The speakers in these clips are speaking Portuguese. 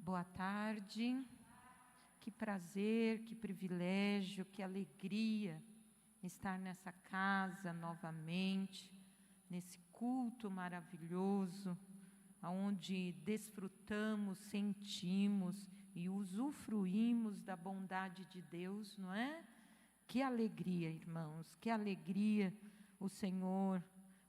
Boa tarde, que prazer, que privilégio, que alegria estar nessa casa novamente, nesse culto maravilhoso, onde desfrutamos, sentimos e usufruímos da bondade de Deus, não é? Que alegria, irmãos, que alegria o Senhor,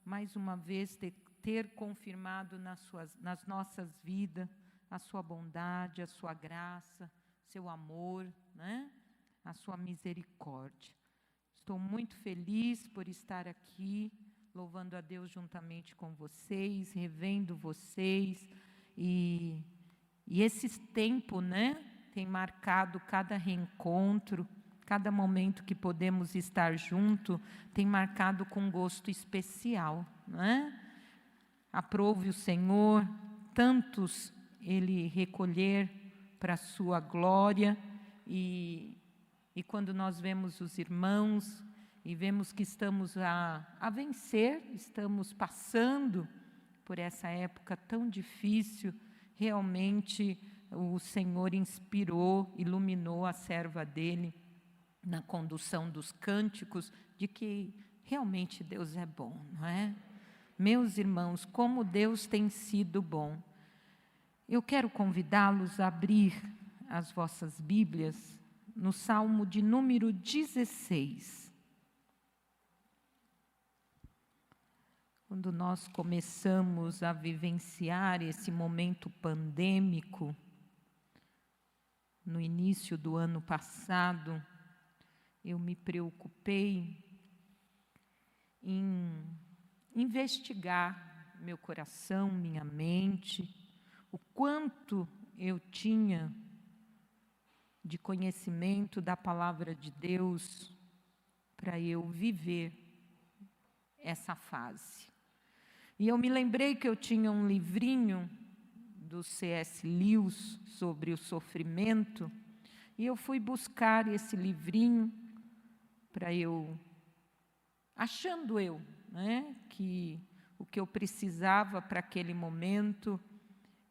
mais uma vez, ter confirmado nas nossas vidas a sua bondade, a sua graça, seu amor, né? A sua misericórdia. Estou muito feliz por estar aqui, louvando a Deus juntamente com vocês, revendo vocês, e esse tempo, né, tem marcado cada reencontro, cada momento que podemos estar junto, tem marcado com gosto especial, né? Aprove o Senhor, tantos Ele recolher para a sua glória, e quando nós vemos os irmãos, e vemos que estamos a vencer, estamos passando por essa época tão difícil, realmente o Senhor inspirou, iluminou a serva dele, na condução dos cânticos, de que realmente Deus é bom, não é? Meus irmãos, como Deus tem sido bom. Eu quero convidá-los a abrir as vossas Bíblias no Salmo de número 16. Quando nós começamos a vivenciar esse momento pandêmico, no início do ano passado, eu me preocupei em investigar meu coração, minha mente, o quanto eu tinha de conhecimento da palavra de Deus para eu viver essa fase. E eu me lembrei que eu tinha um livrinho do C.S. Lewis sobre o sofrimento, e eu fui buscar esse livrinho para eu, achando eu, né, que o que eu precisava para aquele momento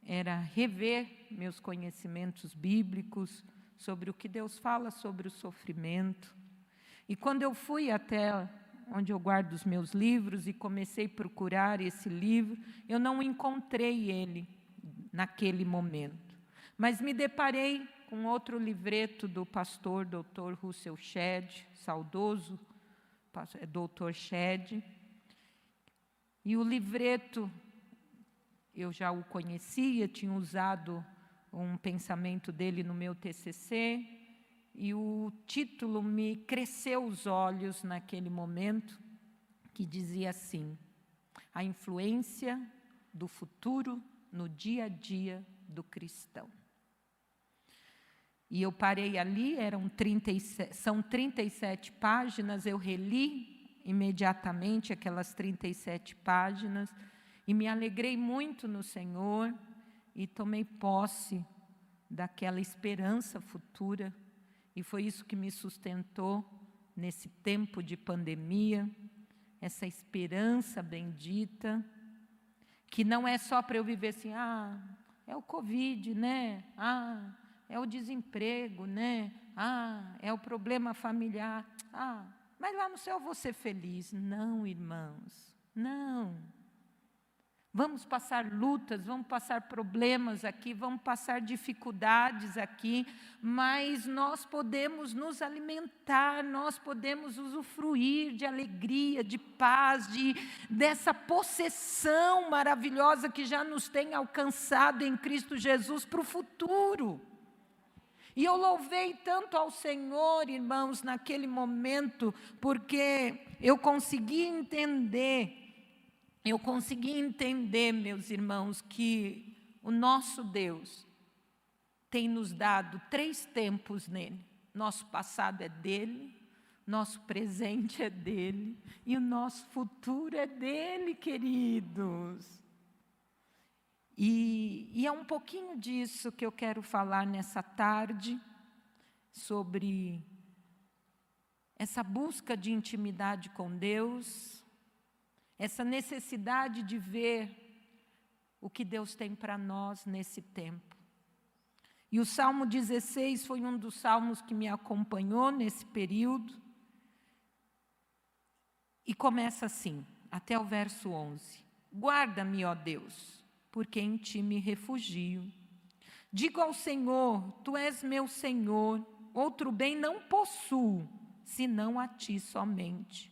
era rever meus conhecimentos bíblicos sobre o que Deus fala sobre o sofrimento. E quando eu fui até onde eu guardo os meus livros e comecei a procurar esse livro, eu não encontrei ele naquele momento. Mas me deparei com outro livreto do pastor Dr. Russell Shedd, saudoso Dr. Shedd. E o livreto, eu já o conhecia, tinha usado um pensamento dele no meu TCC, e o título me cresceu os olhos naquele momento, que dizia assim: a influência do futuro no dia a dia do cristão. E eu parei ali, são 37 páginas, eu reli imediatamente aquelas 37 páginas, e me alegrei muito no Senhor, e tomei posse daquela esperança futura, e foi isso que me sustentou nesse tempo de pandemia, essa esperança bendita, que não é só para eu viver assim, é o Covid, né? É o desemprego, né? É o problema familiar. Mas lá no céu eu vou ser feliz. Não, irmãos, não. Vamos passar lutas, vamos passar problemas aqui, vamos passar dificuldades aqui, mas nós podemos nos alimentar, nós podemos usufruir de alegria, de paz, dessa possessão maravilhosa que já nos tem alcançado em Cristo Jesus para o futuro. E eu louvei tanto ao Senhor, irmãos, naquele momento, porque eu consegui entender, meus irmãos, que o nosso Deus tem nos dado 3 tempos nele. Nosso passado é dele, nosso presente é dele, e o nosso futuro é dele, queridos. E é um pouquinho disso que eu quero falar nessa tarde, sobre essa busca de intimidade com Deus, essa necessidade de ver o que Deus tem para nós nesse tempo. E o Salmo 16 foi um dos salmos que me acompanhou nesse período. E começa assim, até o verso 11. Guarda-me, ó Deus, porque em ti me refugio. Digo ao Senhor, tu és meu Senhor, outro bem não possuo, senão a ti somente.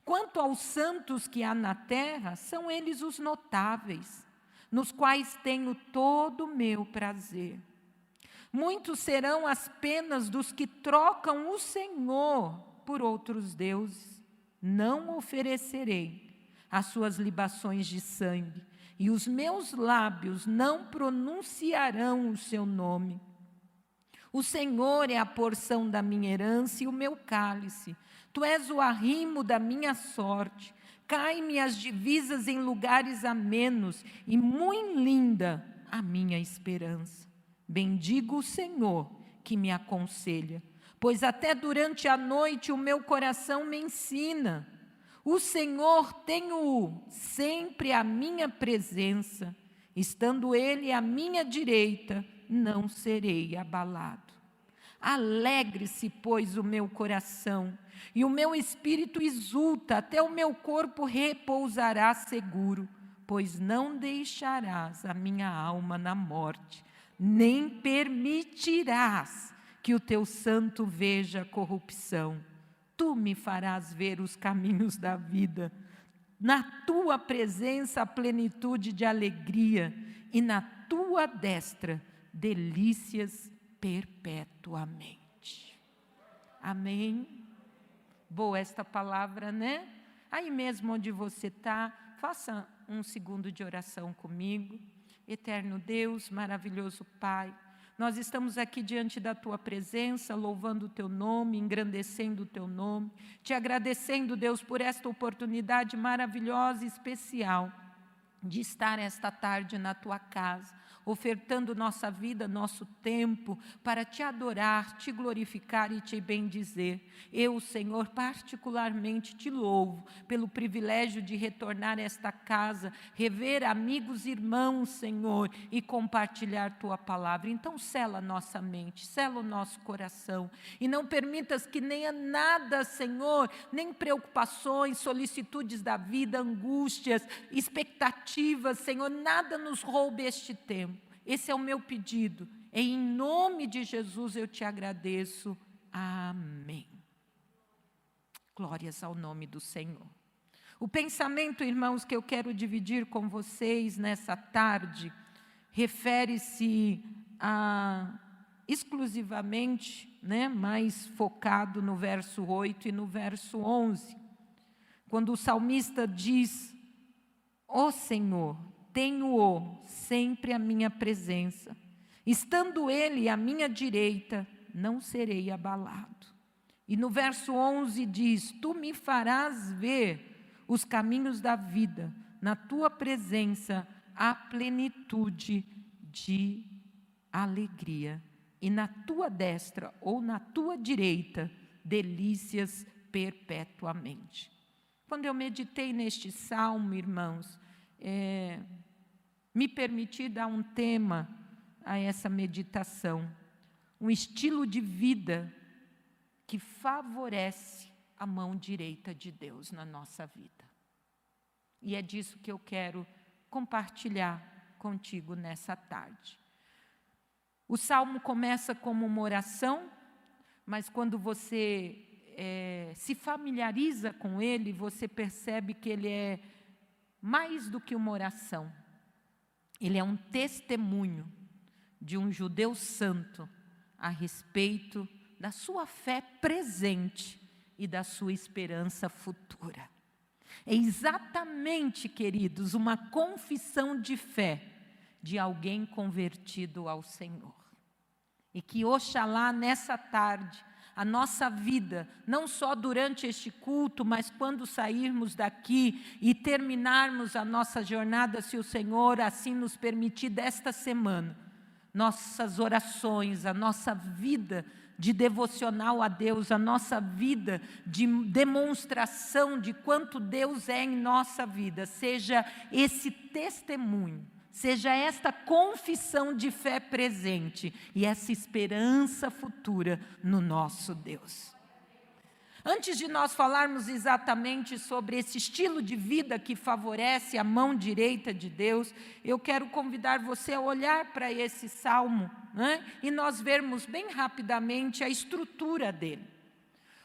Quanto aos santos que há na terra, são eles os notáveis, nos quais tenho todo o meu prazer. Muitos serão as penas dos que trocam o Senhor por outros deuses. Não oferecerei as suas libações de sangue, e os meus lábios não pronunciarão o seu nome. O Senhor é a porção da minha herança e o meu cálice. Tu és o arrimo da minha sorte. Cai-me as divisas em lugares amenos, e muito linda a minha esperança. Bendigo o Senhor que me aconselha, pois até durante a noite o meu coração me ensina. O Senhor tem-o sempre à minha presença, estando Ele à minha direita, não serei abalado. Alegre-se, pois, o meu coração, e o meu espírito exulta, até o meu corpo repousará seguro, pois não deixarás a minha alma na morte, nem permitirás que o teu santo veja a corrupção. Tu me farás ver os caminhos da vida. Na tua presença a plenitude de alegria, e na tua destra delícias perpetuamente. Amém? Boa esta palavra, né? Aí mesmo onde você está, faça um segundo de oração comigo. Eterno Deus, maravilhoso Pai, nós estamos aqui diante da Tua presença, louvando o Teu nome, engrandecendo o Teu nome, te agradecendo, Deus, por esta oportunidade maravilhosa e especial de estar esta tarde na Tua casa, ofertando nossa vida, nosso tempo, para Te adorar, Te glorificar e Te bendizer. Eu, Senhor, particularmente Te louvo pelo privilégio de retornar a esta casa, rever amigos e irmãos, Senhor, e compartilhar Tua palavra. Então, sela nossa mente, sela o nosso coração, e não permitas que nem nada, Senhor, nem preocupações, solicitudes da vida, angústias, expectativas, Senhor, nada nos roube este tempo. Esse é o meu pedido. Em nome de Jesus eu Te agradeço. Amém. Glórias ao nome do Senhor. O pensamento, irmãos, que eu quero dividir com vocês nessa tarde, refere-se exclusivamente, mais focado no verso 8 e no verso 11. Quando o salmista diz, ó Senhor, tenho-o sempre à minha presença. Estando Ele à minha direita, não serei abalado. E no verso 11 diz, tu me farás ver os caminhos da vida. Na tua presença há plenitude de alegria. E na tua destra ou na tua direita, delícias perpetuamente. Quando eu meditei neste salmo, irmãos, me permiti dar um tema a essa meditação, um estilo de vida que favorece a mão direita de Deus na nossa vida. E é disso que eu quero compartilhar contigo nessa tarde. O salmo começa como uma oração, mas quando você se familiariza com ele, você percebe que ele é mais do que uma oração. Ele é um testemunho de um judeu santo a respeito da sua fé presente e da sua esperança futura. É exatamente, queridos, uma confissão de fé de alguém convertido ao Senhor. E que oxalá nessa tarde, a nossa vida, não só durante este culto, mas quando sairmos daqui e terminarmos a nossa jornada, se o Senhor assim nos permitir desta semana, nossas orações, a nossa vida de devocional a Deus, a nossa vida de demonstração de quanto Deus é em nossa vida, seja esse testemunho seja esta confissão de fé presente e essa esperança futura no nosso Deus. Antes de nós falarmos exatamente sobre esse estilo de vida que favorece a mão direita de Deus, eu quero convidar você a olhar para esse salmo, né? E nós vermos bem rapidamente a estrutura dele.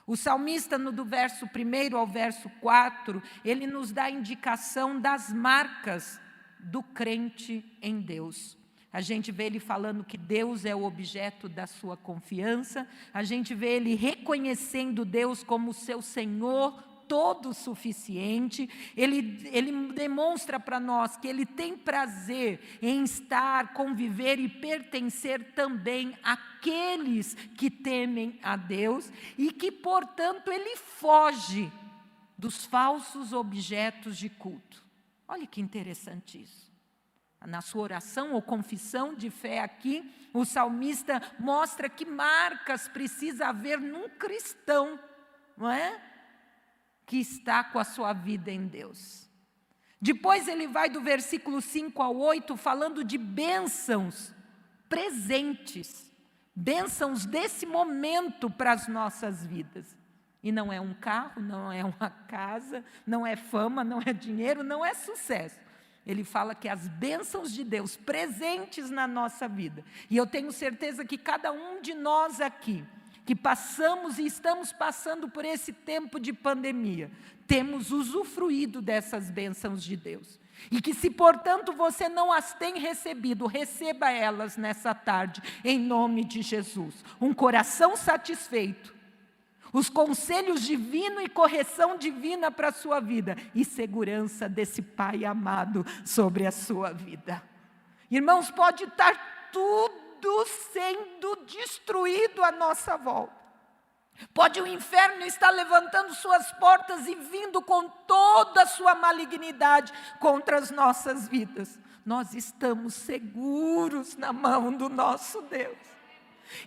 O salmista, do verso 1 ao verso 4, ele nos dá a indicação das marcas do crente em Deus. A gente vê ele falando que Deus é o objeto da sua confiança, a gente vê ele reconhecendo Deus como seu Senhor todo suficiente, ele demonstra para nós que ele tem prazer em estar, conviver e pertencer também àqueles que temem a Deus e que, portanto, ele foge dos falsos objetos de culto. Olha que interessante isso. Na sua oração ou confissão de fé aqui, o salmista mostra que marcas precisa haver num cristão, não é? Que está com a sua vida em Deus. Depois ele vai do versículo 5 ao 8 falando de bênçãos presentes, bênçãos desse momento para as nossas vidas. E não é um carro, não é uma casa, não é fama, não é dinheiro, não é sucesso. Ele fala que as bênçãos de Deus presentes na nossa vida. E eu tenho certeza que cada um de nós aqui, que passamos e estamos passando por esse tempo de pandemia, temos usufruído dessas bênçãos de Deus. E que se, portanto, você não as tem recebido, receba elas nessa tarde, em nome de Jesus. Um coração satisfeito, os conselhos divinos e correção divina para a sua vida e segurança desse Pai amado sobre a sua vida. Irmãos, pode estar tudo sendo destruído à nossa volta. Pode o inferno estar levantando suas portas e vindo com toda a sua malignidade contra as nossas vidas. Nós estamos seguros na mão do nosso Deus.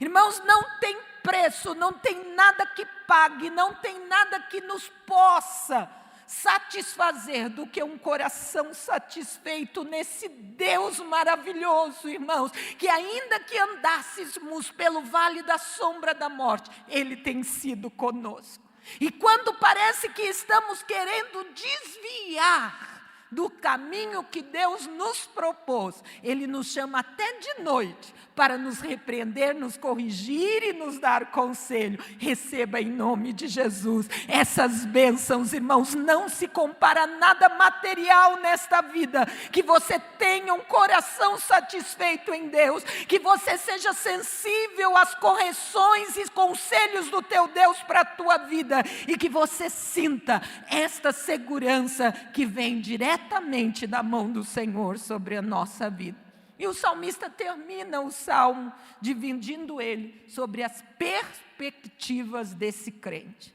Irmãos, não tem preço, não tem nada que pague, não tem nada que nos possa satisfazer do que um coração satisfeito nesse Deus maravilhoso, irmãos, que ainda que andássemos pelo vale da sombra da morte, Ele tem sido conosco. E quando parece que estamos querendo desviar do caminho que Deus nos propôs, Ele nos chama até de noite para nos repreender, nos corrigir e nos dar conselho. Receba em nome de Jesus essas bênçãos, irmãos. Não se compara a nada material nesta vida. Que você tenha um coração satisfeito em Deus, que você seja sensível às correções e conselhos do teu Deus para a tua vida, e que você sinta esta segurança que vem diretamente da mão do Senhor sobre a nossa vida. E o salmista termina o salmo dividindo ele sobre as perspectivas desse crente.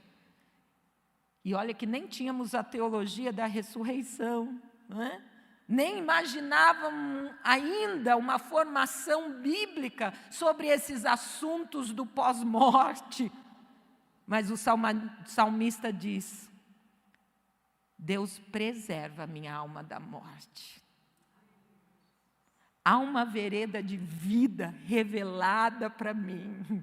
E olha que nem tínhamos a teologia da ressurreição, não é? Nem imaginávamos ainda uma formação bíblica sobre esses assuntos do pós-morte. Mas o salmista diz: Deus preserva a minha alma da morte. Há uma vereda de vida revelada para mim.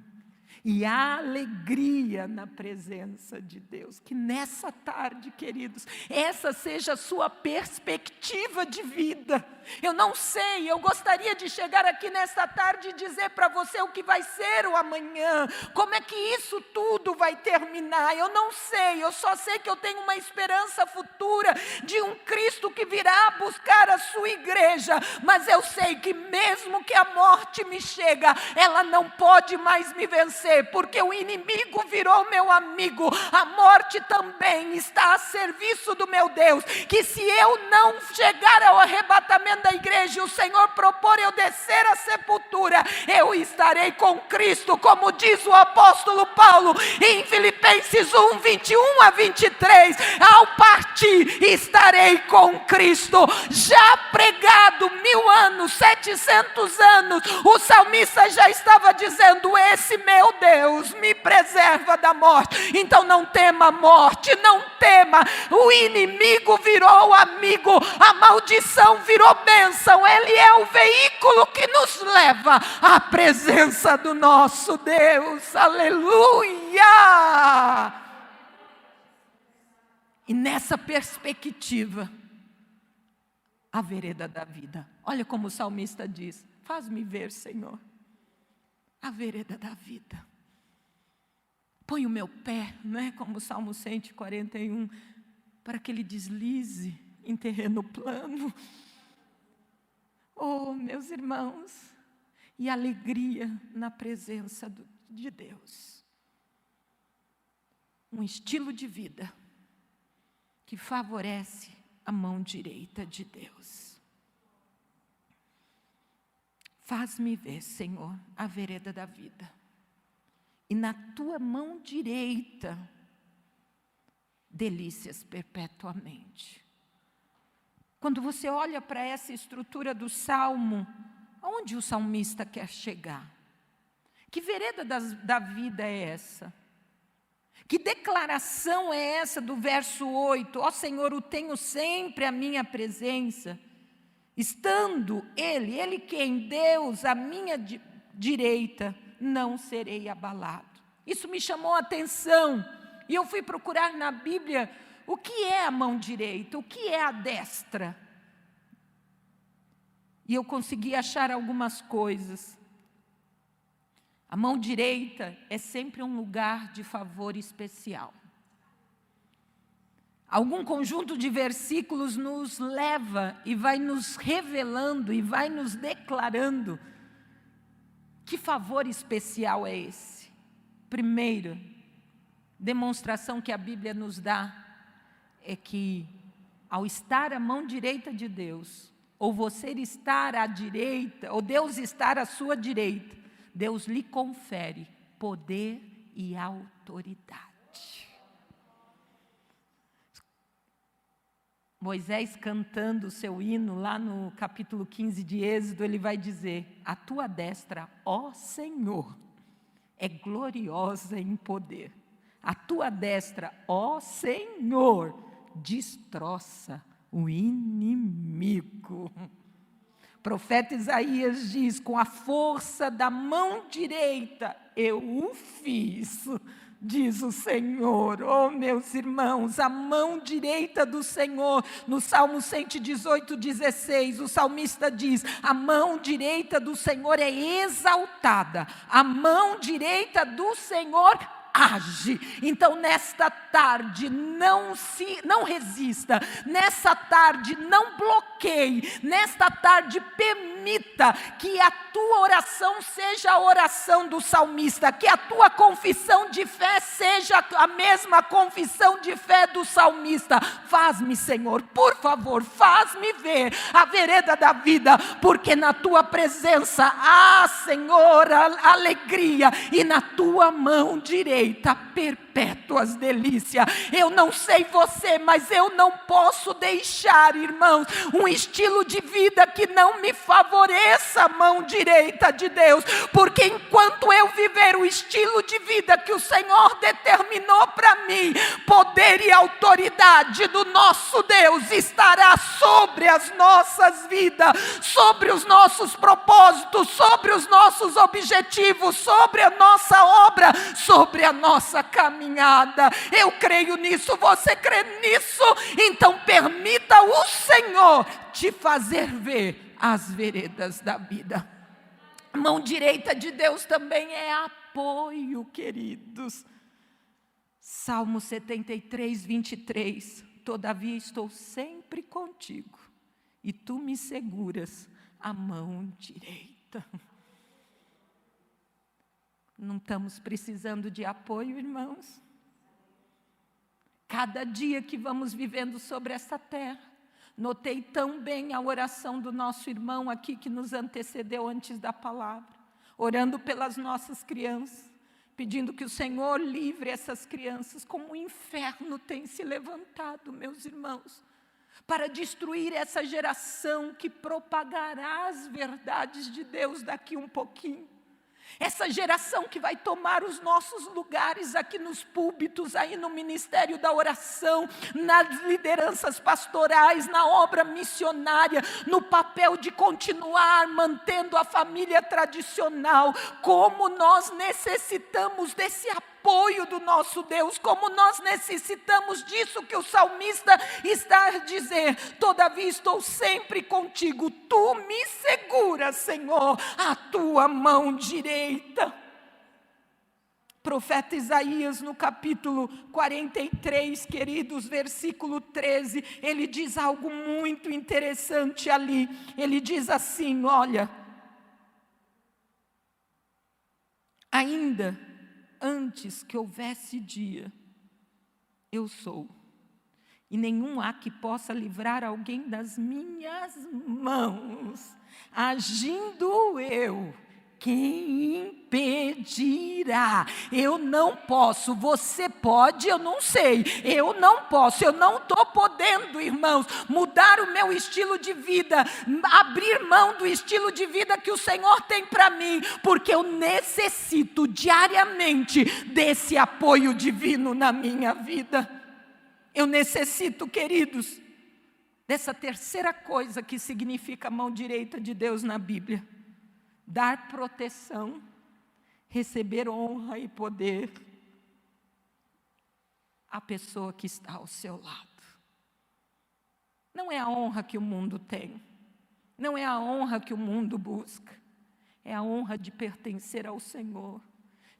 E há alegria na presença de Deus. Que nessa tarde, queridos, essa seja a sua perspectiva de vida. Eu não sei, eu gostaria de chegar aqui nesta tarde e dizer para você o que vai ser o amanhã. Como é que isso tudo vai terminar? Eu não sei, eu só sei que eu tenho uma esperança futura de um Cristo que virá buscar a sua igreja. Mas eu sei que mesmo que a morte me chega, ela não pode mais me vencer. Porque o inimigo virou meu amigo, a morte também está a serviço do meu Deus, que se eu não chegar ao arrebatamento da igreja, o Senhor propor eu descer à sepultura, eu estarei com Cristo, como diz o apóstolo Paulo, em Filipenses 1, 21 a 23, ao partir estarei com Cristo, já pregado 1000 anos, 700 anos, o salmista já estava dizendo, esse meu meu Deus, me preserva da morte. Então não tema a morte, não tema. O inimigo virou amigo, a maldição virou bênção. Ele é o veículo que nos leva à presença do nosso Deus. Aleluia! E nessa perspectiva, a vereda da vida. Olha como o salmista diz: faz-me ver, Senhor, a vereda da vida. Põe o meu pé, não é como o Salmo 141, para que ele deslize em terreno plano. Oh, meus irmãos, e alegria na presença de Deus. Um estilo de vida que favorece a mão direita de Deus. Faz-me ver, Senhor, a vereda da vida. E na tua mão direita, delícias perpetuamente. Quando você olha para essa estrutura do Salmo, aonde o salmista quer chegar? Que vereda da vida é essa? Que declaração é essa do verso 8? Ó Senhor, o tenho sempre à minha presença. Estando Ele quem? Deus, à minha direita, não serei abalado. Isso me chamou a atenção. E eu fui procurar na Bíblia o que é a mão direita, o que é a destra. E eu consegui achar algumas coisas. A mão direita é sempre um lugar de favor especial. Algum conjunto de versículos nos leva e vai nos revelando e vai nos declarando que favor especial é esse. Primeiro, demonstração que a Bíblia nos dá é que ao estar à mão direita de Deus, ou você estar à direita, ou Deus estar à sua direita, Deus lhe confere poder e autoridade. Moisés cantando o seu hino lá no capítulo 15 de Êxodo, ele vai dizer: a tua destra, ó Senhor, é gloriosa em poder. A tua destra, ó Senhor, destroça o inimigo. O profeta Isaías diz: com a força da mão direita eu o fiz, diz o Senhor. Oh, meus irmãos, a mão direita do Senhor, no Salmo 118, 16, o salmista diz: a mão direita do Senhor é exaltada, a mão direita do Senhor age. Então nesta tarde não resista, nessa tarde não bloqueie, nesta tarde permita que a tua oração seja a oração do salmista, que a tua confissão de fé seja a mesma confissão de fé do salmista. Faz-me, Senhor, por favor, faz-me ver a vereda da vida, porque na tua presença há, Senhor, a alegria, e na tua mão direita perpétuas delícias. Eu não sei você, mas eu não posso deixar, irmãos, um estilo de vida que não me favoreça a mão direita de Deus, porque enquanto eu viver o estilo de vida que o Senhor determinou para mim, poder e autoridade do nosso Deus estará sobre as nossas vidas, sobre os nossos propósitos, sobre os nossos objetivos, sobre a nossa obra, sobre a nossa caminhada. Eu creio nisso, você crê nisso? Então permita o Senhor te fazer ver as veredas da vida. A mão direita de Deus também é apoio, queridos. Salmo 73, 23. Todavia estou sempre contigo, e tu me seguras a mão direita. Não estamos precisando de apoio, irmãos? Cada dia que vamos vivendo sobre essa terra, notei tão bem a oração do nosso irmão aqui que nos antecedeu antes da palavra, orando pelas nossas crianças, pedindo que o Senhor livre essas crianças, como o inferno tem se levantado, meus irmãos, para destruir essa geração que propagará as verdades de Deus daqui um pouquinho. Essa geração que vai tomar os nossos lugares aqui nos púlpitos, aí no ministério da oração, nas lideranças pastorais, na obra missionária, no papel de continuar mantendo a família tradicional. Como nós necessitamos desse apoio do nosso Deus, como nós necessitamos disso que o salmista está a dizer: todavia estou sempre contigo, tu me seguras, Senhor, a tua mão direita. Profeta Isaías, no capítulo 43, queridos, versículo 13, ele diz algo muito interessante ali. Ele diz assim: olha, ainda antes que houvesse dia, eu sou, e nenhum há que possa livrar alguém das minhas mãos. Agindo eu, quem impedirá? Eu não posso, você pode, eu não sei. Eu não posso, eu não estou podendo, irmãos, mudar o meu estilo de vida, abrir mão do estilo de vida que o Senhor tem para mim, porque eu necessito diariamente desse apoio divino na minha vida. Eu necessito, queridos, dessa terceira coisa que significa a mão direita de Deus na Bíblia: dar proteção, receber honra e poder à pessoa que está ao seu lado. Não é a honra que o mundo tem, não é a honra que o mundo busca, é a honra de pertencer ao Senhor,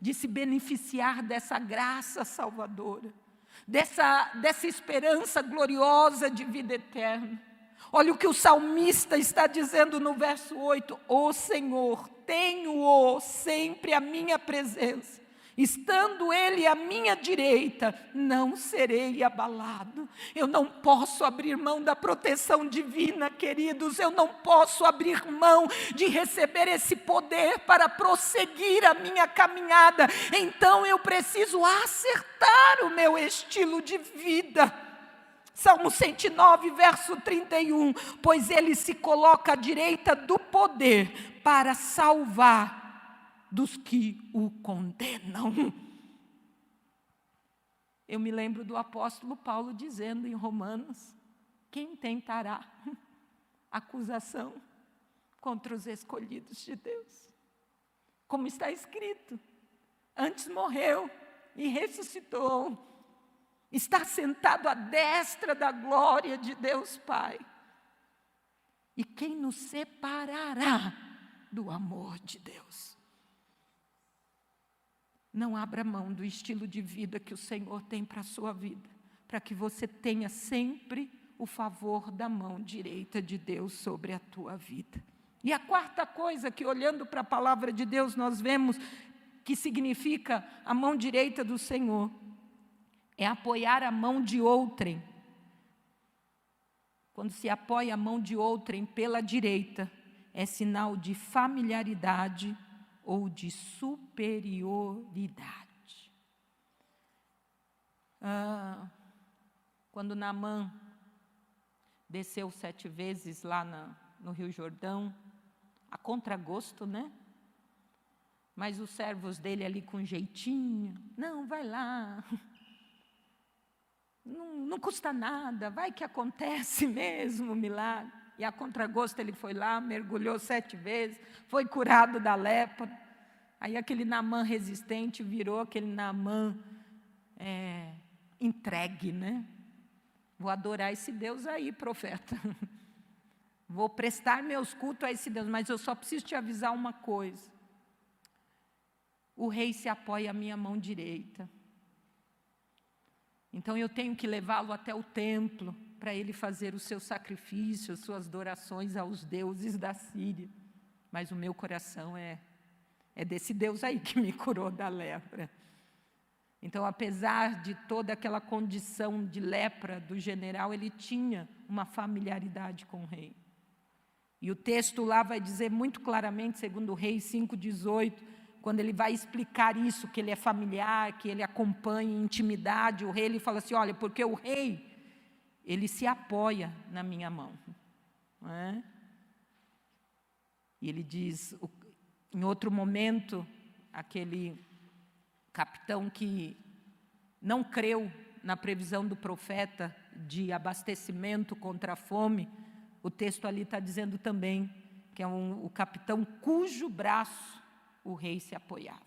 de se beneficiar dessa graça salvadora, dessa esperança gloriosa de vida eterna. Olha o que o salmista está dizendo no verso 8: ó Senhor, tenho-o sempre à minha presença, estando Ele à minha direita, não serei abalado. Eu não posso abrir mão da proteção divina, queridos, eu não posso abrir mão de receber esse poder para prosseguir a minha caminhada. Então eu preciso acertar o meu estilo de vida. Salmo 109, verso 31, pois Ele se coloca à direita do poder para salvar dos que o condenam. Eu me lembro do apóstolo Paulo dizendo em Romanos: quem tentará acusação contra os escolhidos de Deus? Como está escrito, antes morreu e ressuscitou, está sentado à destra da glória de Deus Pai. E quem nos separará do amor de Deus? Não abra mão do estilo de vida que o Senhor tem para a sua vida, para que você tenha sempre o favor da mão direita de Deus sobre a tua vida. E a quarta coisa que, olhando para a palavra de Deus, nós vemos que significa a mão direita do Senhor, é apoiar a mão de outrem. Quando se apoia a mão de outrem pela direita, é sinal de familiaridade ou de superioridade. Quando Naamã desceu 7 vezes lá no Rio Jordão, a contragosto, né? Mas os servos dele ali com jeitinho: não, vai lá, não custa nada, vai que acontece mesmo o milagre. E a contragosto ele foi lá, mergulhou 7 vezes, foi curado da lepra. Aí aquele Naamã resistente virou aquele Naamã entregue, né? Vou adorar esse Deus aí, profeta. Vou prestar meus cultos a esse Deus, mas eu só preciso te avisar uma coisa: o rei se apoia à minha mão direita. Então eu tenho que levá-lo até o templo para ele fazer o seu sacrifício, as suas adorações aos deuses da Síria. Mas o meu coração é desse Deus aí que me curou da lepra. Então, apesar de toda aquela condição de lepra do general, ele tinha uma familiaridade com o rei. E o texto lá vai dizer muito claramente, segundo Reis 5,18, quando ele vai explicar isso, que ele é familiar, que ele acompanha em intimidade o rei, ele fala assim: olha, porque o rei, ele se apoia na minha mão. Não é? E ele diz, em outro momento, aquele capitão que não creu na previsão do profeta de abastecimento contra a fome, o texto ali está dizendo também que é o capitão cujo braço o rei se apoiava.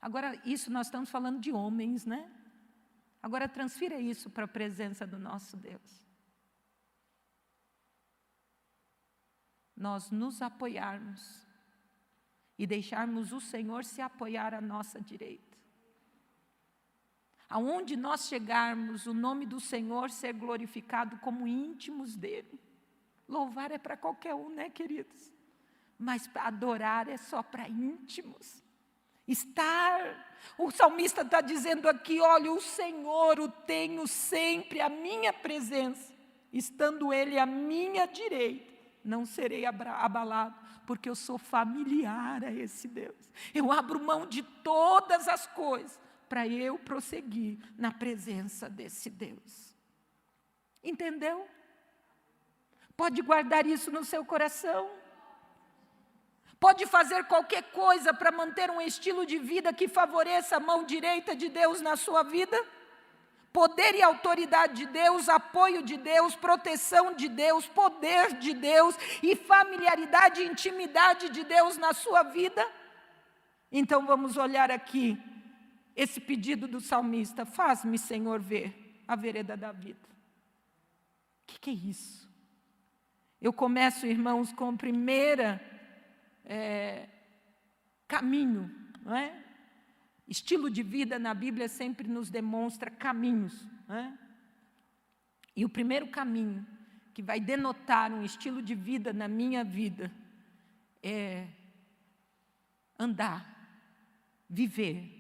Agora, isso nós estamos falando de homens, né? Agora transfira isso para a presença do nosso Deus. Nós nos apoiarmos e deixarmos o Senhor se apoiar à nossa direita. Aonde nós chegarmos, o nome do Senhor ser glorificado como íntimos dele. Louvar é para qualquer um, né, queridos? Mas adorar é só para íntimos. O salmista está dizendo aqui, olha, o Senhor o tenho sempre à minha presença, estando Ele à minha direita, não serei abalado, porque eu sou familiar a esse Deus. Eu abro mão de todas as coisas, para eu prosseguir na presença desse Deus. Entendeu? Pode guardar isso no seu coração. Pode fazer qualquer coisa para manter um estilo de vida que favoreça a mão direita de Deus na sua vida. Poder e autoridade de Deus, apoio de Deus, proteção de Deus, poder de Deus e familiaridade e intimidade de Deus na sua vida. Então vamos olhar aqui esse pedido do salmista: faz-me, Senhor, ver a vereda da vida. O que é isso? Eu começo, irmãos, com o primeiro caminho, não é? Estilo de vida na Bíblia sempre nos demonstra caminhos, não é? E o primeiro caminho que vai denotar um estilo de vida na minha vida é andar, viver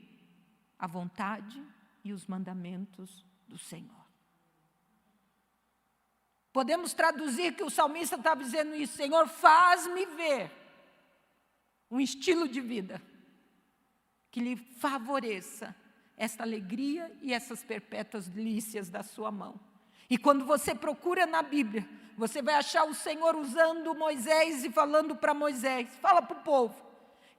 a vontade e os mandamentos do Senhor. Podemos traduzir que o salmista estava dizendo isso: Senhor, faz-me ver um estilo de vida que lhe favoreça esta alegria e essas perpétuas delícias da sua mão. E quando você procura na Bíblia, você vai achar o Senhor usando Moisés e falando para Moisés, fala para o povo,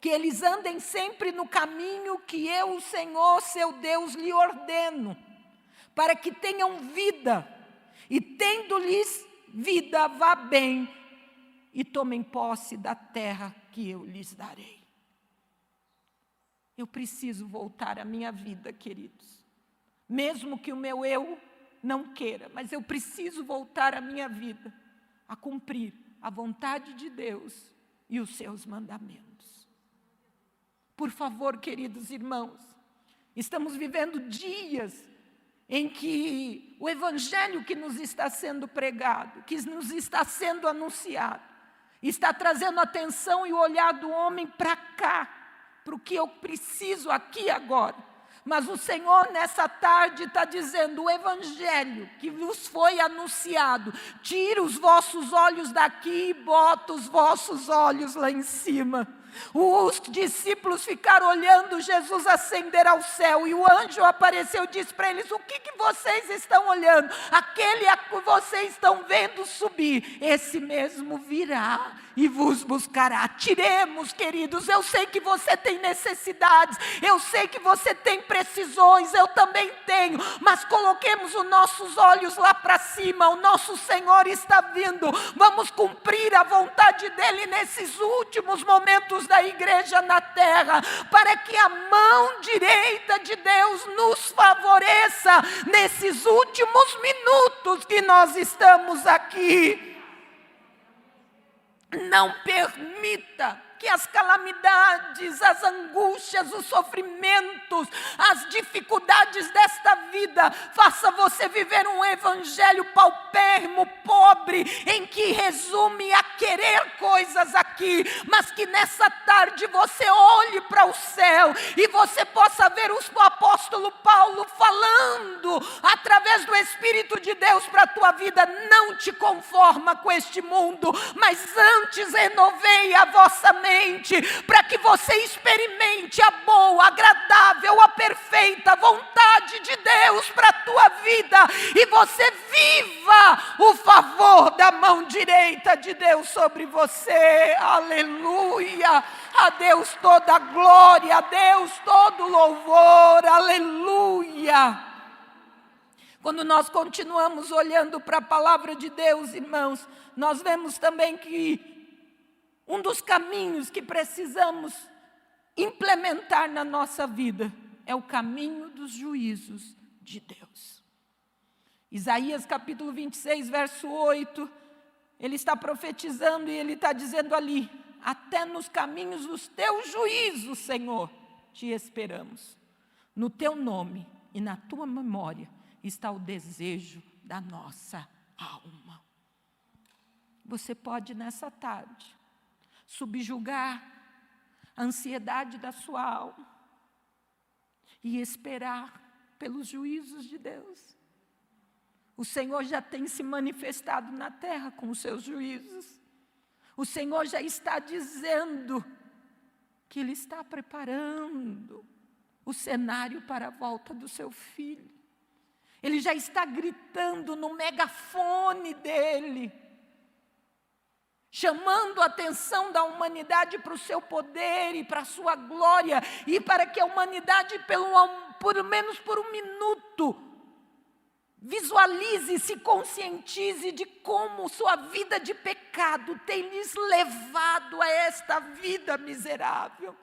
que eles andem sempre no caminho que eu, o Senhor, seu Deus, lhe ordeno, para que tenham vida, e tendo-lhes vida, vá bem, e tomem posse da terra que eu lhes darei. Eu preciso voltar à minha vida, queridos, mesmo que o meu eu não queira, mas eu preciso voltar à minha vida, a cumprir a vontade de Deus e os seus mandamentos. Por favor, queridos irmãos, estamos vivendo dias em que o evangelho que nos está sendo pregado, que nos está sendo anunciado, está trazendo a atenção e o olhar do homem para cá, para o que eu preciso aqui e agora. Mas o Senhor nessa tarde está dizendo, o evangelho que vos foi anunciado, tira os vossos olhos daqui e bota os vossos olhos lá em cima. Os discípulos ficaram olhando Jesus ascender ao céu, e o anjo apareceu e disse para eles, o que vocês estão olhando? Aquele a que vocês estão vendo subir, esse mesmo virá e vos buscará. Tiremos, queridos, eu sei que você tem necessidades, eu sei que você tem precisões, eu também tenho, mas coloquemos os nossos olhos lá para cima, o nosso Senhor está vindo, vamos cumprir a vontade dEle nesses últimos momentos da igreja na terra, para que a mão direita de Deus nos favoreça nesses últimos minutos que nós estamos aqui. Não permita que as calamidades, as angústias, os sofrimentos, as dificuldades desta vida faça você viver um evangelho paupérrimo, pobre, em que resume a querer coisas aqui, mas que nessa tarde você olhe para o céu e você possa ver o apóstolo Paulo falando através do Espírito de Deus para a tua vida. Não te conforma com este mundo, mas antes renovei a vossa mente, para que você experimente a boa, agradável, a perfeita vontade de Deus para a tua vida, e você viva o favor da mão mão direita de Deus sobre você. Aleluia! A Deus toda a glória, a Deus todo o louvor. Aleluia! Quando nós continuamos olhando para a palavra de Deus, irmãos, nós vemos também que um dos caminhos que precisamos implementar na nossa vida é o caminho dos juízos de Deus. Isaías capítulo 26, verso 8, ele está profetizando e ele está dizendo ali: até nos caminhos dos teus juízos, Senhor, te esperamos. No teu nome e na tua memória está o desejo da nossa alma. Você pode nessa tarde subjugar a ansiedade da sua alma e esperar pelos juízos de Deus. O Senhor já tem se manifestado na terra com os seus juízos. O Senhor já está dizendo que Ele está preparando o cenário para a volta do seu filho. Ele já está gritando no megafone dele, chamando a atenção da humanidade para o seu poder e para a sua glória, e para que a humanidade, pelo menos por um minuto, visualize e se conscientize de como sua vida de pecado tem lhes levado a esta vida miserável.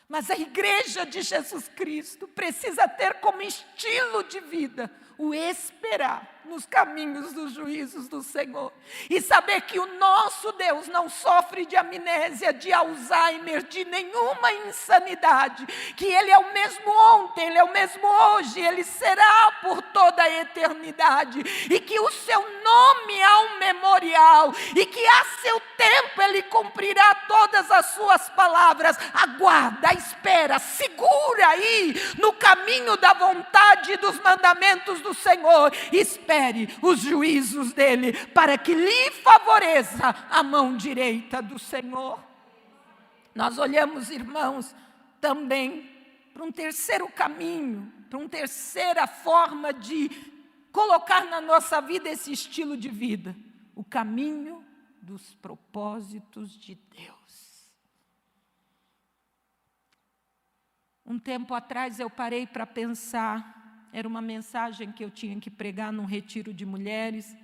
Mas a igreja de Jesus Cristo precisa ter como estilo de vida o esperar nos caminhos dos juízos do Senhor. E saber que o nosso Deus não sofre de amnésia, de Alzheimer, de nenhuma insanidade. Que Ele é o mesmo ontem, Ele é o mesmo hoje, Ele será por toda a eternidade. E que o seu nome é um memorial. E que a seu tempo Ele cumprirá todas as suas palavras. Aguarda, espera, segura aí no caminho da vontade e dos mandamentos do Senhor. Espere os juízos dele, para que lhe favoreça a mão direita do Senhor. Nós olhamos, irmãos, também para um terceiro caminho, para uma terceira forma de colocar na nossa vida esse estilo de vida: o caminho dos propósitos de Deus. Um tempo atrás eu parei para pensar. Era uma mensagem que eu tinha que pregar num retiro de mulheres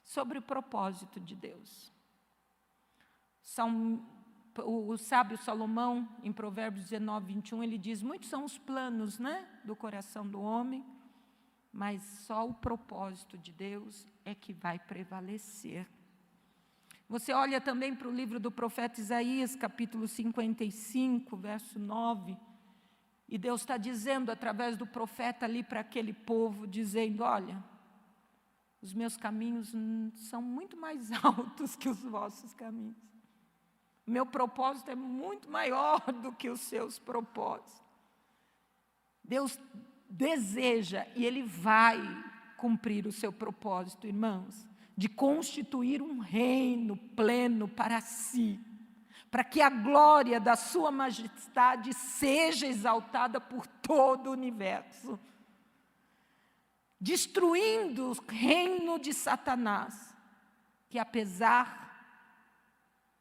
sobre o propósito de Deus. O sábio Salomão, em Provérbios 19, 21, ele diz: muitos são os planos, do coração do homem, mas só o propósito de Deus é que vai prevalecer. Você olha também para o livro do profeta Isaías, capítulo 55, verso 9, e Deus está dizendo através do profeta ali para aquele povo, dizendo: olha, os meus caminhos são muito mais altos que os vossos caminhos. O meu propósito é muito maior do que os seus propósitos. Deus deseja, e Ele vai cumprir o seu propósito, irmãos, de constituir um reino pleno para si, para que a glória da sua majestade seja exaltada por todo o universo, destruindo o reino de Satanás, que apesar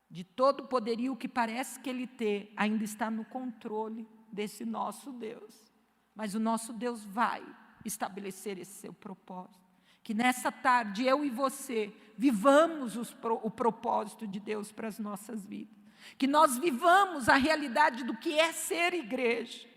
de todo o poderio que parece que ele tem, ainda está no controle desse nosso Deus. Mas o nosso Deus vai estabelecer esse seu propósito. Que nessa tarde eu e você vivamos o propósito de Deus para as nossas vidas. Que nós vivamos a realidade do que é ser igreja,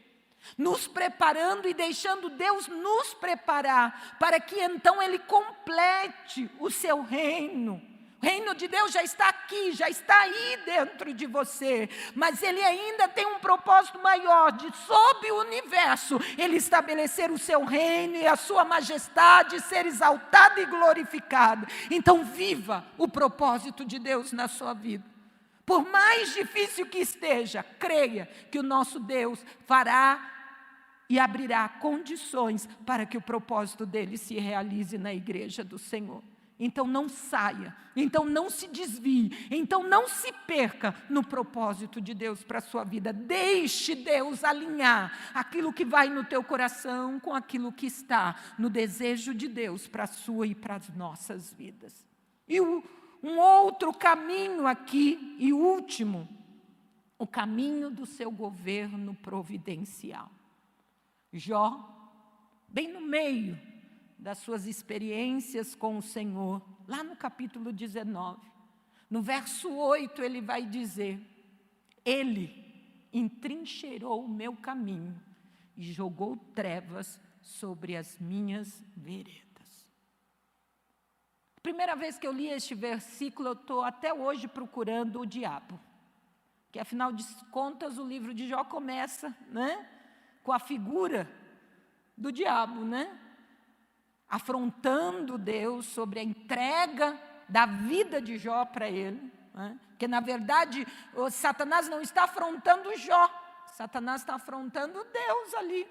nos preparando e deixando Deus nos preparar, para que então Ele complete o seu reino. O reino de Deus já está aqui, já está aí dentro de você, mas Ele ainda tem um propósito maior, de sob o universo, Ele estabelecer o seu reino e a sua majestade ser exaltada e glorificada. Então viva o propósito de Deus na sua vida. Por mais difícil que esteja, creia que o nosso Deus fará e abrirá condições para que o propósito dele se realize na igreja do Senhor. Então não saia, então não se desvie, então não se perca no propósito de Deus para a sua vida. Deixe Deus alinhar aquilo que vai no teu coração com aquilo que está no desejo de Deus para a sua e para as nossas vidas. E um outro caminho aqui, e último, o caminho do seu governo providencial. Jó, bem no meio das suas experiências com o Senhor, lá no capítulo 19, no verso 8 ele vai dizer: Ele entrincheirou o meu caminho e jogou trevas sobre as minhas veredas. Primeira vez que eu li este versículo, eu estou até hoje procurando o diabo. Que afinal de contas o livro de Jó começa, com a figura do diabo, afrontando Deus sobre a entrega da vida de Jó para ele. Porque na verdade Satanás não está afrontando Jó, Satanás está afrontando Deus ali.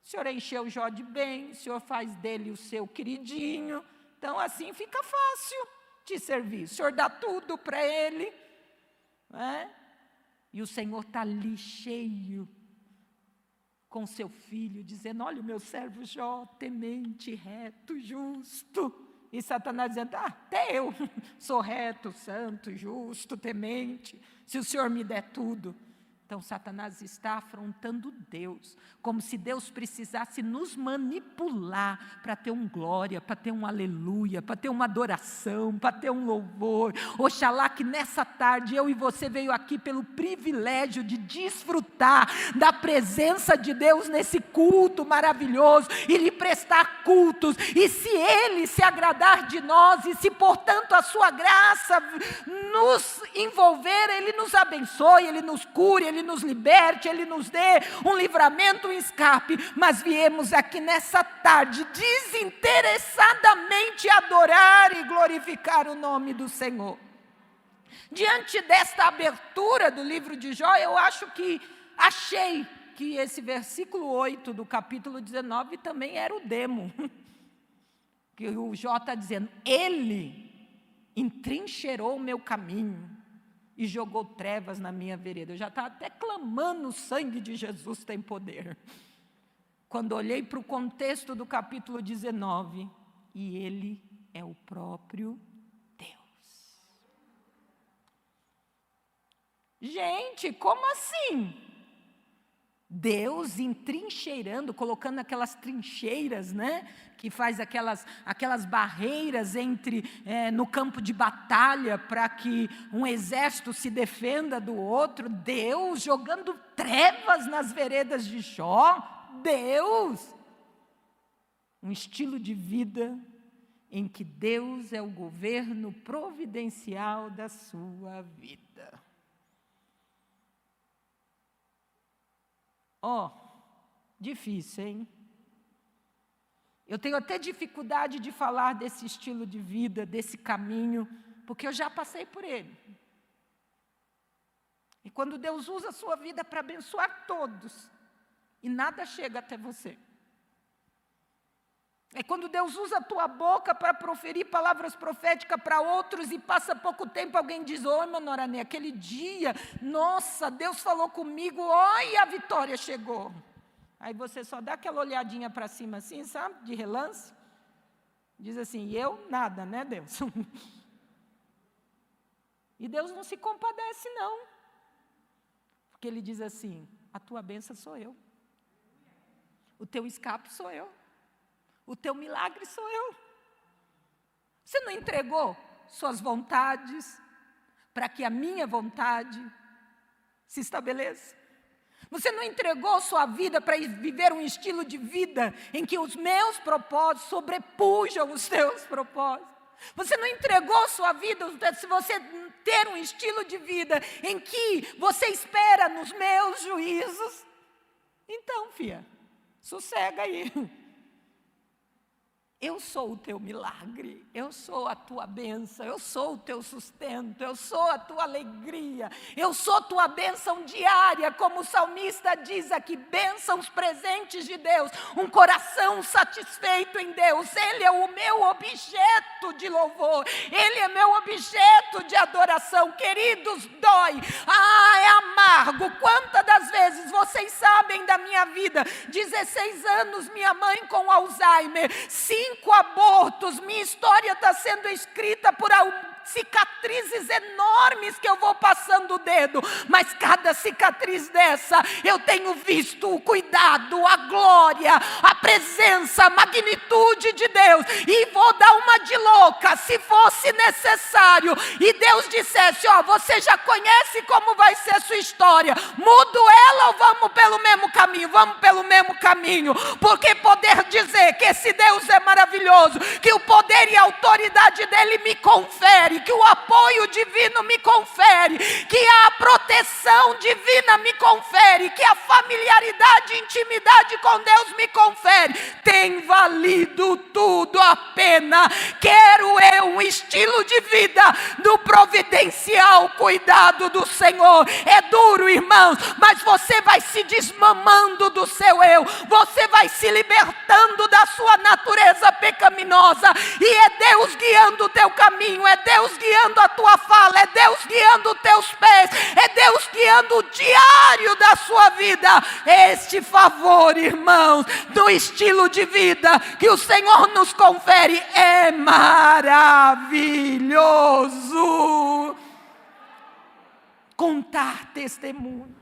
O Senhor encheu Jó de bem, o Senhor faz dele o seu queridinho, então assim fica fácil te servir. O Senhor dá tudo para ele, e o Senhor está ali cheio com seu filho, dizendo: olha o meu servo Jó, temente, reto, justo. E Satanás dizendo: até eu sou reto, santo, justo, temente, se o Senhor me der tudo. Então Satanás está afrontando Deus, como se Deus precisasse nos manipular para ter um glória, para ter um aleluia, para ter uma adoração, para ter um louvor. Oxalá que nessa tarde eu e você veio aqui pelo privilégio de desfrutar da presença de Deus nesse culto maravilhoso e lhe prestar cultos. E se Ele se agradar de nós e se portanto a sua graça nos envolver, Ele nos abençoe, Ele nos cure, Ele nos liberte, Ele nos dê um livramento, um escape. Mas viemos aqui nessa tarde desinteressadamente adorar e glorificar o nome do Senhor. Diante desta abertura do livro de Jó, eu achei que esse versículo 8 do capítulo 19 também era o demo. Que o Jó está dizendo: Ele entrincheirou o meu caminho e jogou trevas na minha vereda. Eu já estava até clamando: o sangue de Jesus tem poder. Quando olhei para o contexto do capítulo 19, e Ele é o próprio Deus. Gente, como assim? Deus entrincheirando, colocando aquelas trincheiras, que faz aquelas barreiras no campo de batalha para que um exército se defenda do outro. Deus jogando trevas nas veredas de Jó. Deus! Um estilo de vida em que Deus é o governo providencial da sua vida. Difícil, hein? Eu tenho até dificuldade de falar desse estilo de vida, desse caminho, porque eu já passei por ele. E quando Deus usa a sua vida para abençoar todos, e nada chega até você. É quando Deus usa a tua boca para proferir palavras proféticas para outros e passa pouco tempo, alguém diz: oi, Manorane, aquele dia, nossa, Deus falou comigo, e a vitória chegou. Aí você só dá aquela olhadinha para cima assim, sabe, de relance. Diz assim: eu nada, Deus? E Deus não se compadece não. Porque Ele diz assim: a tua bênção sou eu. O teu escape sou eu. O teu milagre sou eu. Você não entregou suas vontades para que a minha vontade se estabeleça? Você não entregou sua vida para viver um estilo de vida em que os meus propósitos sobrepujam os teus propósitos? Você não entregou sua vida, se você ter um estilo de vida em que você espera nos meus juízos? Então, filha, sossega aí. Eu sou o teu milagre, eu sou a tua bênção, eu sou o teu sustento, eu sou a tua alegria, eu sou tua bênção diária, como o salmista diz aqui, bênçãos presentes de Deus, um coração satisfeito em Deus. Ele é o meu objeto de louvor, Ele é meu objeto de adoração. Queridos, dói, é amargo. Quantas das vezes vocês sabem da minha vida? 16 anos, minha mãe com Alzheimer, 5 5 abortos, minha história está sendo escrita por cicatrizes enormes que eu vou passando o dedo, mas cada cicatriz dessa eu tenho visto o cuidado, a glória, a presença, a magnitude de Deus. E vou dar uma de louca, se fosse necessário, e Deus dissesse: ó, você já conhece como vai ser a sua história, mudo ela ou vamos pelo mesmo caminho? Vamos pelo mesmo caminho, porque poder dizer que esse Deus é maravilhoso, que o poder e a autoridade dele me confere, que o apoio divino me confere, que a proteção divina me confere, que a familiaridade e intimidade com Deus me confere, tem valido tudo a pena. Quero eu um estilo de vida do providencial cuidado do Senhor. É duro, irmãos, mas você vai se desmamando do seu eu, você vai se libertando da sua natureza pecaminosa, e é Deus guiando o teu caminho, é Deus guiando a tua fala, é Deus guiando os teus pés, é Deus guiando o diário da sua vida. Este favor, irmãos, do estilo de vida que o Senhor nos confere é maravilhoso. Contar testemunho,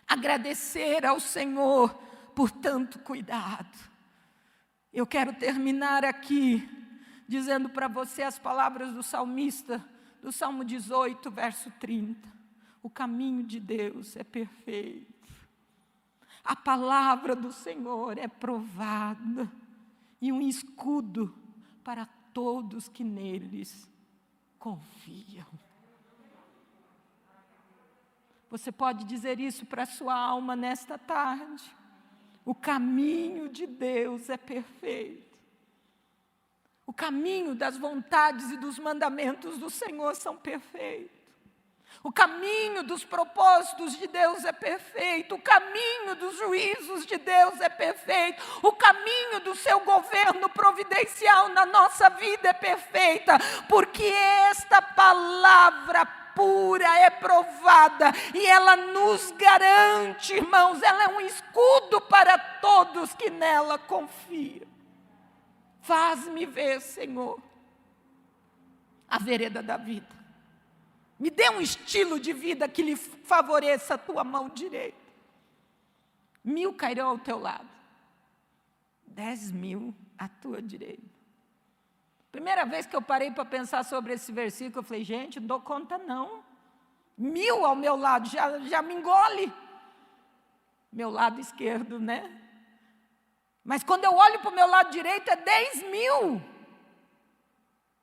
agradecer ao Senhor por tanto cuidado. Eu quero terminar aqui dizendo para você as palavras do salmista, do Salmo 18, verso 30. O caminho de Deus é perfeito. A palavra do Senhor é provada e um escudo para todos que neles confiam. Você pode dizer isso para a sua alma nesta tarde. O caminho de Deus é perfeito. O caminho das vontades e dos mandamentos do Senhor são perfeitos. O caminho dos propósitos de Deus é perfeito. O caminho dos juízos de Deus é perfeito. O caminho do seu governo providencial na nossa vida é perfeita. Porque esta palavra pura é provada e ela nos garante, irmãos, ela é um escudo para todos que nela confiam. Faz-me ver, Senhor, a vereda da vida. Me dê um estilo de vida que lhe favoreça a tua mão direita. 1000 cairão ao teu lado, 10.000 à tua direita. Primeira vez que eu parei para pensar sobre esse versículo, eu falei: gente, não dou conta não. 1000 ao meu lado, já me engole. Meu lado esquerdo, né? Mas quando eu olho para o meu lado direito, é 10.000.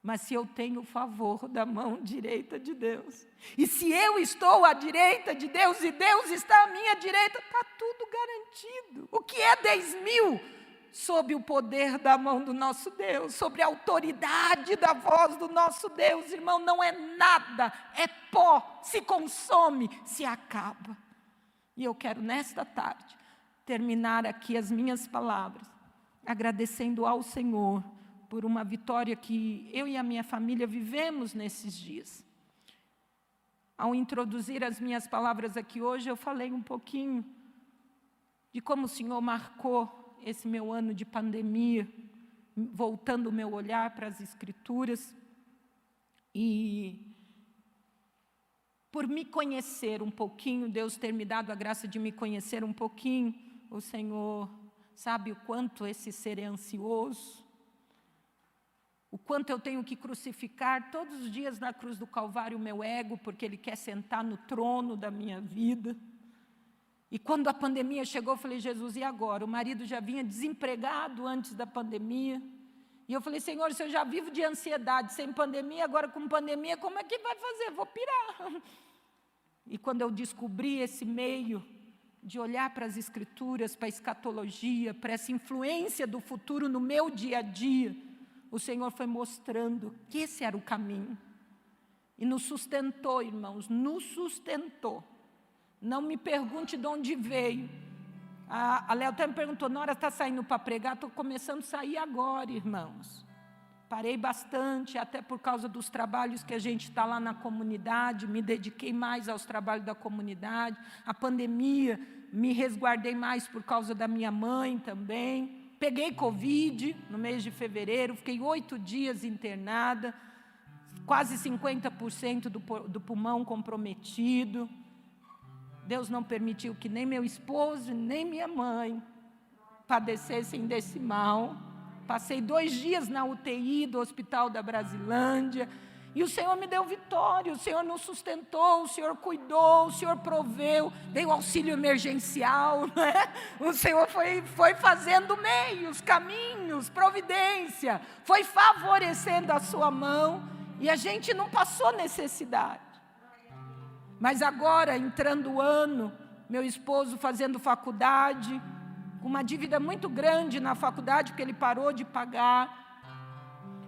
Mas se eu tenho o favor da mão direita de Deus, e se eu estou à direita de Deus, e Deus está à minha direita, está tudo garantido. O que é 10.000? Sob o poder da mão do nosso Deus, sobre a autoridade da voz do nosso Deus, irmão, não é nada, é pó, se consome, se acaba. E eu quero nesta tarde terminar aqui as minhas palavras, agradecendo ao Senhor por uma vitória que eu e a minha família vivemos nesses dias. Ao introduzir as minhas palavras aqui hoje, eu falei um pouquinho de como o Senhor marcou esse meu ano de pandemia, voltando o meu olhar para as Escrituras, e por me conhecer um pouquinho, Deus ter me dado a graça de me conhecer um pouquinho, o Senhor sabe o quanto esse ser é ansioso, o quanto eu tenho que crucificar todos os dias na cruz do Calvário o meu ego, porque Ele quer sentar no trono da minha vida. E quando a pandemia chegou, eu falei: Jesus, e agora? O marido já vinha desempregado antes da pandemia. E eu falei: Senhor, se eu já vivo de ansiedade sem pandemia, agora com pandemia, como é que vai fazer? Vou pirar. E quando eu descobri esse meio de olhar para as Escrituras, para a escatologia, para essa influência do futuro no meu dia a dia, o Senhor foi mostrando que esse era o caminho. E nos sustentou, irmãos, nos sustentou. Não me pergunte de onde veio. A Léo até me perguntou: Nora, está saindo para pregar? Estou começando a sair agora, irmãos. Parei bastante, até por causa dos trabalhos que a gente está lá na comunidade, me dediquei mais aos trabalhos da comunidade. A pandemia, me resguardei mais por causa da minha mãe também. Peguei Covid no mês de fevereiro, fiquei 8 dias internada, quase 50% do pulmão comprometido. Deus não permitiu que nem meu esposo, nem minha mãe padecessem desse mal. Passei 2 dias na UTI do Hospital da Brasilândia, e o Senhor me deu vitória, o Senhor nos sustentou, o Senhor cuidou, o Senhor proveu, veio auxílio emergencial, né? O Senhor foi fazendo meios, caminhos, providência, foi favorecendo a sua mão, e a gente não passou necessidade. Mas agora, entrando o ano, meu esposo fazendo faculdade, com uma dívida muito grande na faculdade, porque ele parou de pagar,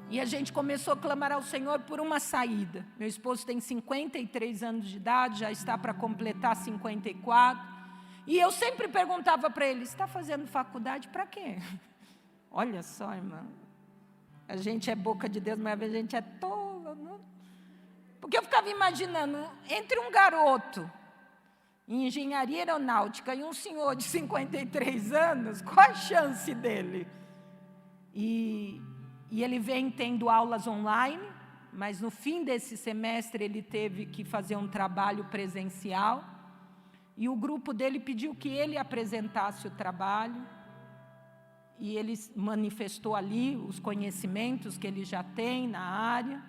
e a gente começou a clamar ao Senhor por uma saída. Meu esposo tem 53 anos de idade, já está para completar 54, e eu sempre perguntava para ele: está fazendo faculdade para quê? Olha só, irmã, a gente é boca de Deus, mas a gente é tola, não? Porque eu ficava imaginando, entre um garoto em engenharia aeronáutica e um senhor de 53 anos, qual a chance dele? E ele vem tendo aulas online, mas no fim desse semestre ele teve que fazer um trabalho presencial, e o grupo dele pediu que ele apresentasse o trabalho, e ele manifestou ali os conhecimentos que ele já tem na área,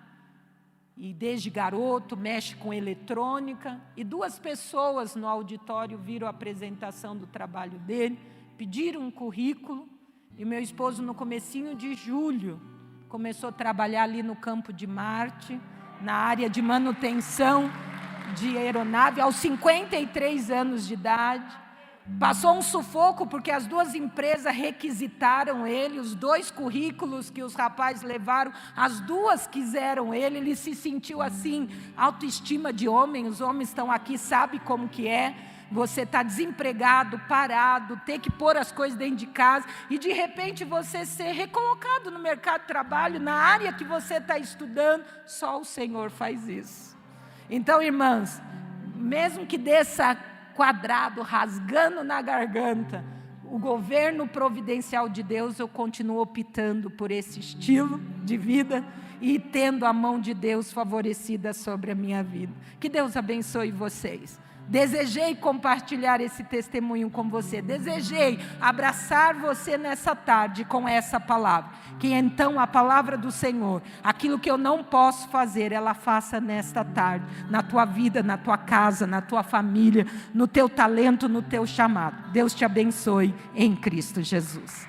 e desde garoto mexe com eletrônica, e 2 pessoas no auditório viram a apresentação do trabalho dele, pediram um currículo, e meu esposo no comecinho de julho começou a trabalhar ali no campo de Marte, na área de manutenção de aeronave, aos 53 anos de idade. Passou um sufoco, porque as 2 empresas requisitaram ele, os 2 currículos que os rapazes levaram, as 2 quiseram ele se sentiu assim, autoestima de homem, os homens estão aqui, sabe como que é, você está desempregado, parado, ter que pôr as coisas dentro de casa, e de repente você ser recolocado no mercado de trabalho, na área que você está estudando, só o Senhor faz isso. Então, irmãs, mesmo que desça quadrado, rasgando na garganta, o governo providencial de Deus, eu continuo optando por esse estilo de vida e tendo a mão de Deus favorecida sobre a minha vida. Que Deus abençoe vocês. Desejei compartilhar esse testemunho com você, desejei abraçar você nessa tarde com essa palavra, que então a palavra do Senhor, aquilo que eu não posso fazer, ela faça nesta tarde, na tua vida, na tua casa, na tua família, no teu talento, no teu chamado. Deus te abençoe em Cristo Jesus.